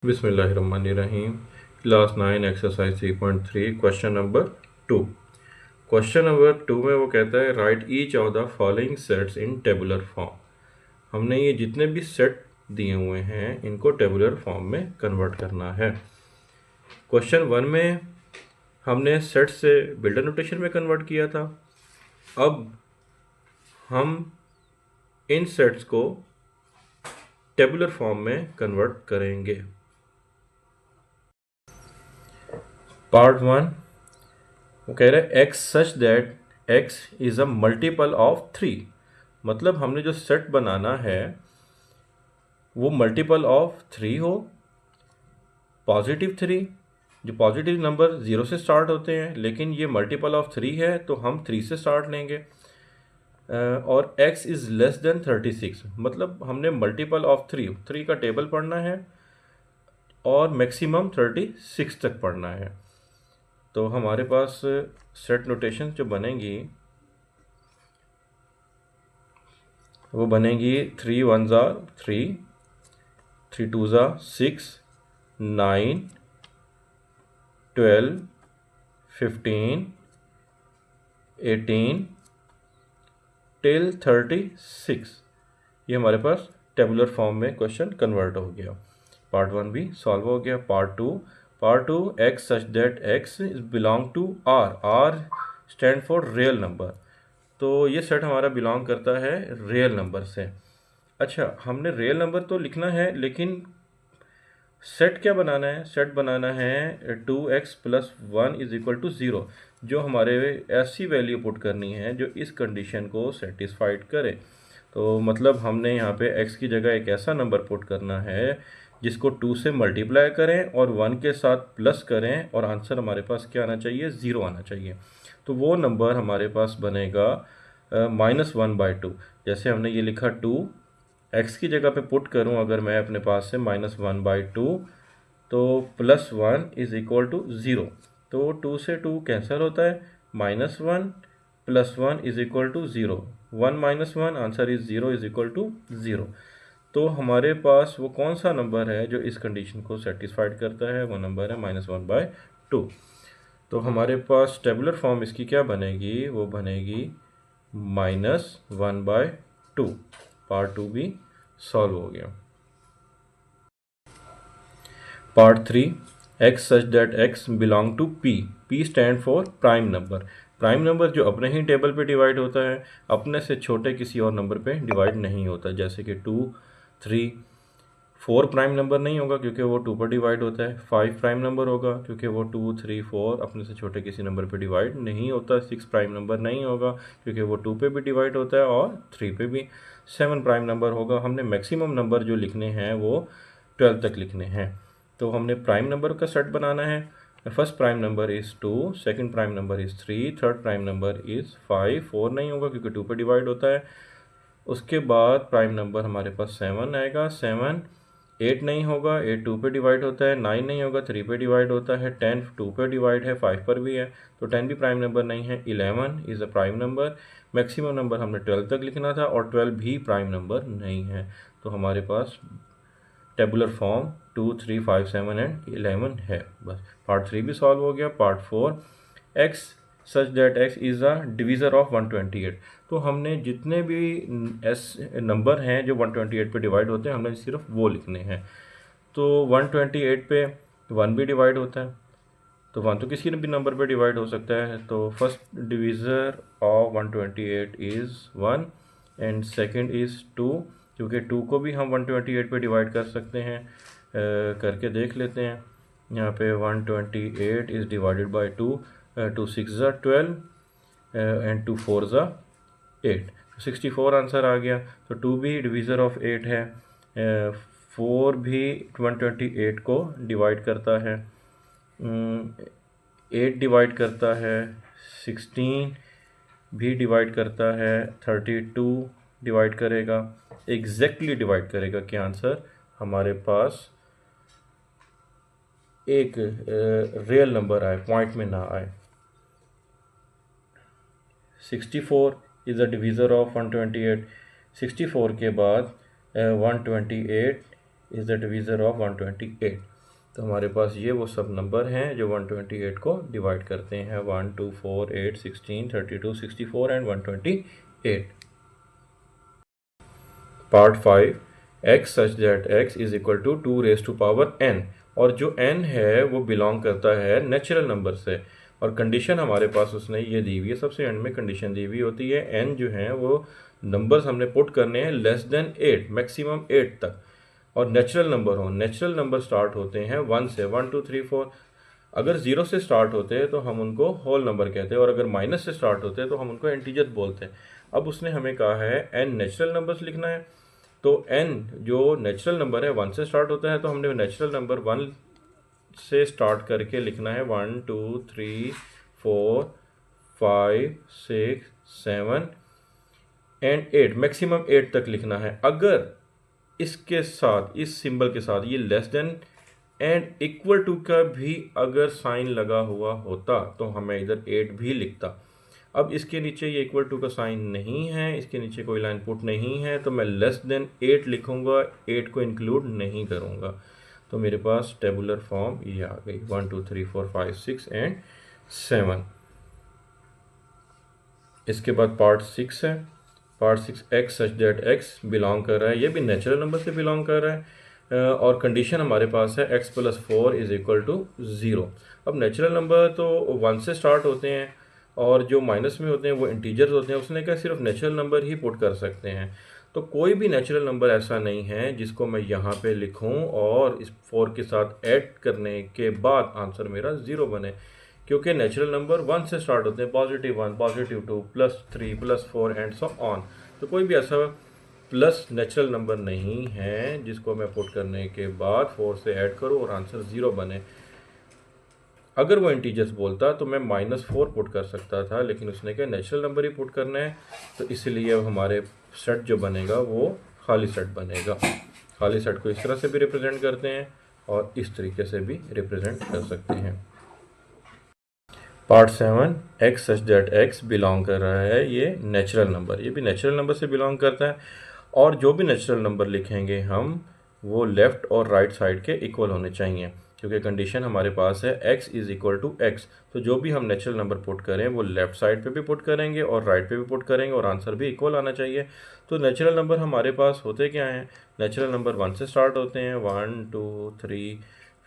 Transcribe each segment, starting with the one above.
बिस्मिल्लाहिर्रहमानिर्रहीम। Class 9 exercise 3.3 question number 2। Question number 2 में वो कहता है right each of the following sets in tabular form. हमने ये जितने भी सेट दिए हुए हैं इनको टेबुलर फॉर्म में कन्वर्ट करना है। क्वेश्चन 1 में हमने सेट से बिल्डर नोटेशन में कन्वर्ट किया था। अब हम इन सेट्स को टेबुलर फॉर्म में कन्वर्ट करेंगे। पार्ट 1 वो कह रहे हैं x such that x is a multiple of 3। मतलब हमने जो सेट बनाना है वो मल्टीपल ऑफ 3 हो, पॉजिटिव 3। जो पॉजिटिव नंबर 0 से स्टार्ट होते हैं, लेकिन ये मल्टीपल ऑफ 3 है तो हम 3 से स्टार्ट लेंगे। और x इज़ लेस देन 36, मतलब हमने मल्टीपल ऑफ 3 का टेबल पढ़ना है और मैक्सिमम 36 तक पढ़ना है। तो हमारे पास सेट नोटेशन जो बनेंगी वो बनेगी 3 1 ज़ा 3, 3 2 ज़ा 6, 9, 12, 15, 18 टिल 36। ये हमारे पास टेबुलर फॉर्म में क्वेश्चन कन्वर्ट हो गया। पार्ट 1 भी सॉल्व हो गया। Part two x such that x is belong to R. R stand for real number, तो ये सेट हमारा बिलोंग करता है रियल नंबर से। अच्छा, हमने रियल नंबर तो लिखना है, लेकिन सेट क्या बनाना है? सेट बनाना है 2x plus 1 is equal to 0। जो हमारे ऐसी वैल्यू पुट करनी है जो इस कंडीशन को सेटिस्फाइड करे। तो मतलब हमने यहाँ पे x की जगह एक ऐसा नंबर पुट करना है जिसको 2 से मल्टीप्लाई करें और 1 के साथ प्लस करें और आंसर हमारे पास क्या आना चाहिए? 0 आना चाहिए। तो वो नंबर हमारे पास बनेगा -1/2। जैसे हमने ये लिखा 2, x की जगह पे पुट करूं अगर मैं अपने पास से -1/2, तो +1 इज इक्वल टू 0। तो 2 से 2 कैंसिल होता है, -1 + 1 is equal to 0। 1 - 1 answer is 0 is equal to 0। तो हमारे पास वो कौन सा नंबर है जो इस कंडीशन को सेटिस्फाइड करता है? वो नंबर है -1/2। तो हमारे पास टेबुलर फॉर्म इसकी क्या बनेगी? वो बनेगी -1/2। पार्ट 2 भी सॉल्व हो गया। Part 3 x such that x belong to P. P stand for prime number. Prime number जो अपने ही टेबल पे डिवाइड होता है, अपने से छोटे किसी और नंबर पे डिवाइड नहीं होता। जैसे कि 2, 3, 4 प्राइम नंबर नहीं होगा क्योंकि वो 2 पर डिवाइड होता है। 5 प्राइम नंबर होगा क्योंकि वो 2, 3, 4 अपने से छोटे किसी नंबर पे डिवाइड नहीं होता। 6 प्राइम नंबर नहीं होगा क्योंकि वो 2 पे भी डिवाइड होता है और 3 पे भी। 7 प्राइम नंबर होगा। हमने मैक्सिमम नंबर जो लिखने हैं वो 12 तक लिखने हैं। तो हमने प्राइम नंबर का सेट बनाना है। First prime number is 2, second prime number is 3, third prime number is 5। 4 नहीं होगा क्योंकि 2 पे डिवाइड होता है। उसके बाद प्राइम नंबर हमारे पास 7 आएगा। 7, 8 नहीं होगा, 8 2 पे डिवाइड होता है। 9 नहीं होगा, 3 पे डिवाइड होता है। 10 2 पे डिवाइड है, 5 पर भी है, तो 10 भी प्राइम नंबर नहीं है। 11 is a prime number. Maximum number हमने 12 तक लिखना था और 12 भी प्राइम नंबर नहीं है। तो हमारे पास टेबुलर फॉर्म 2, 3, 5, 7 एंड 11 है। बस पार्ट 3 भी सॉल्व हो गया। Part 4 x such that x is a divisor of 128। तो हमने जितने भी एस नंबर हैं जो 128 पे डिवाइड होते हैं, हमने सिर्फ वो लिखने हैं। तो 128 पे 1 भी डिवाइड होता है, तो 1 तो किसी भी नंबर पे डिवाइड हो सकता है। तो first divisor of 128 is 1 and second is 2, क्योंकि 2 को भी हम 128 पे डिवाइड कर सकते हैं। करके देख लेते हैं। यहाँ पे 128 इज़ डिवाइडेड बाय 2। 2 6 ज़ा 12 एंड 2 4 ज़ा 8, 64 आंसर आ गया। तो 2 भी डिवीज़र ऑफ 8 है। 4 भी 128 को डिवाइड करता है। 8 डिवाइड करता है, 16 भी डिवाइड करता है, 32 डिवाइड करेगा, एग्जैक्टली डिवाइड करेगा कि आंसर हमारे पास एक रियल नंबर आए, पॉइंट में ना आए। 64 इज़ अ डिवीज़र ऑफ 128। 64 के बाद 128 इज़ द डिवीज़र ऑफ 128। तो हमारे पास ये वो सब नंबर हैं जो 128 को डिवाइड करते हैं, 1 2 4 8 16 32 64 and 128। Part 5, x such that x is equal to 2 raise to power n, और जो n है वो बिलोंग करता है नेचुरल नंबर से, और कंडीशन हमारे पास उसने ये दी हुई है, सबसे एंड में कंडीशन दी हुई होती है, n जो है वो नंबर्स हमने पुट करने हैं लेस देन 8, मैक्सिमम 8 तक, और नेचुरल नंबर हो। नेचुरल नंबर स्टार्ट होते हैं 1 से, 1 2 3 4। अगर 0 से स्टार्ट होते हैं तो हम उनको होल नंबर कहते हैं, और अगर माइनस से स्टार्ट होते हैं तो हम उनको इंटीजर बोलते हैं। अब उसने हमें कहा है n नेचुरल नंबर्स लिखना है, तो n जो नेचुरल नंबर है 1 से स्टार्ट होता है, तो हमने नेचुरल नंबर 1 से स्टार्ट करके लिखना है 1 2 3 4 5 6 7 एंड 8, मैक्सिमम 8 तक लिखना है। अगर इसके साथ, इस सिंबल के साथ ये less than and equal to का भी अगर साइन लगा हुआ होता तो हमें इधर 8 भी लिखता। अब इसके नीचे ये इक्वल टू का साइन नहीं है, इसके नीचे कोई लाइन पुट नहीं है, तो मैं लेस देन 8 लिखूंगा, 8 को इंक्लूड नहीं करूंगा। तो मेरे पास टेबुलर फॉर्म ये आ गई 1 2 3 4 5 6 एंड 7। इसके बाद पार्ट 6 है। Part 6, x such that x belong कर रहा है, ये भी नेचुरल नंबर से बिलोंग कर रहा है, और कंडीशन हमारे पास है x + 4 इज इक्वल टू 0। अब नेचुरल नंबर तो 1 से स्टार्ट होते हैं, और जो माइनस में होते हैं वो इंटीजर्स होते हैं, उसने कहा सिर्फ नेचुरल नंबर ही पुट कर सकते हैं। तो कोई भी नेचुरल नंबर ऐसा नहीं है जिसको मैं यहाँ पे लिखूँ और इस 4 के साथ ऐड करने के बाद आंसर मेरा 0 बने, क्योंकि नेचुरल नंबर 1 से स्टार्ट होते हैं, +1 +2 +3 +4 एंड सो ऑन। तो कोई भी ऐसा प्लस नेचुरल नंबर नहीं है जिसको मैं पुट करने के बाद 4 से ऐड करूं और आंसर 0 बने। अगर वो इंटीजर्स बोलता तो मैं -4 पुट कर सकता था, लेकिन उसने कहा नेचुरल नंबर ही पुट करना है, तो इसलिए अब हमारे सेट जो बनेगा वो खाली सेट बनेगा। खाली सेट को इस तरह से भी रिप्रेजेंट करते हैं और इस तरीके से भी रिप्रेजेंट कर सकते हैं। Part 7, x such that x belong कर रहा है, ये नेचुरल नंबर, ये भी नेचुरल नंबर से बिलोंग करता है, और जो भी नेचुरल नंबर लिखेंगे हम वो लेफ़्ट और राइट साइड के इक्वल होने चाहिए, क्योंकि कंडीशन हमारे पास है x is equal to x। तो जो भी हम नेचुरल नंबर पुट करें वो लेफ़्ट साइड पे भी पुट करेंगे और राइट पे भी पुट करेंगे, और आंसर भी इक्वल आना चाहिए। तो नेचुरल नंबर हमारे पास होते क्या हैं? नेचुरल नंबर 1 से स्टार्ट होते हैं, 1 2 3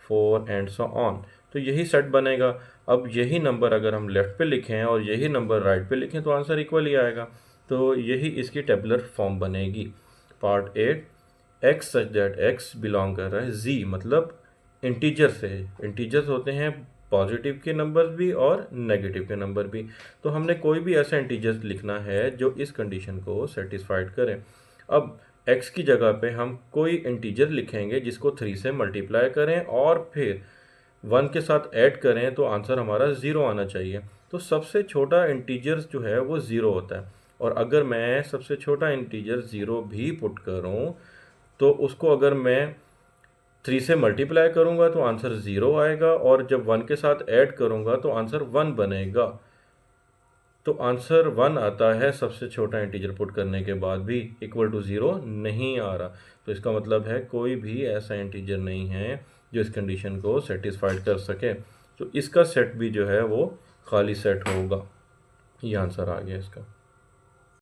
4 एंड सो ऑन। तो यही सेट बनेगा। अब यही नंबर अगर हम लेफ़्ट पे लिखें और यही नंबर राइट पे लिखें तो आंसर इक्वल ही आएगा। तो यही इसकी टेबुलर फॉर्म बनेगी। Part 8, x such that x belong कर रहा है जी, मतलब इंटीजर से। इंटीजर्स होते हैं पॉजिटिव के नंबर भी और नेगेटिव के नंबर भी। तो हमने कोई भी ऐसा इंटीजर्स लिखना है जो इस कंडीशन को सेटिस्फाइड करे। अब x की जगह पे हम कोई इंटीजर लिखेंगे जिसको 3 से मल्टीप्लाई करें और फिर 1 के साथ ऐड करें तो आंसर हमारा 0 आना चाहिए। तो सबसे छोटा इंटीजर्स जो है वो 0 होता है, और अगर मैं सबसे छोटा इंटीजर 0 भी पुट करूं तो उसको अगर मैं 3 से मल्टीप्लाई करूंगा तो आंसर 0 आएगा, और जब 1 के साथ ऐड करूंगा तो आंसर 1 बनेगा। तो आंसर 1 आता है सबसे छोटा इंटीजर पुट करने के बाद भी, इक्वल टू 0 नहीं आ रहा। तो इसका मतलब है कोई भी ऐसा इंटीजर नहीं है जो इस कंडीशन को सेटिस्फाइड कर सके। तो इसका सेट भी जो है वो खाली सेट होगा। ये आंसर आ गया इसका।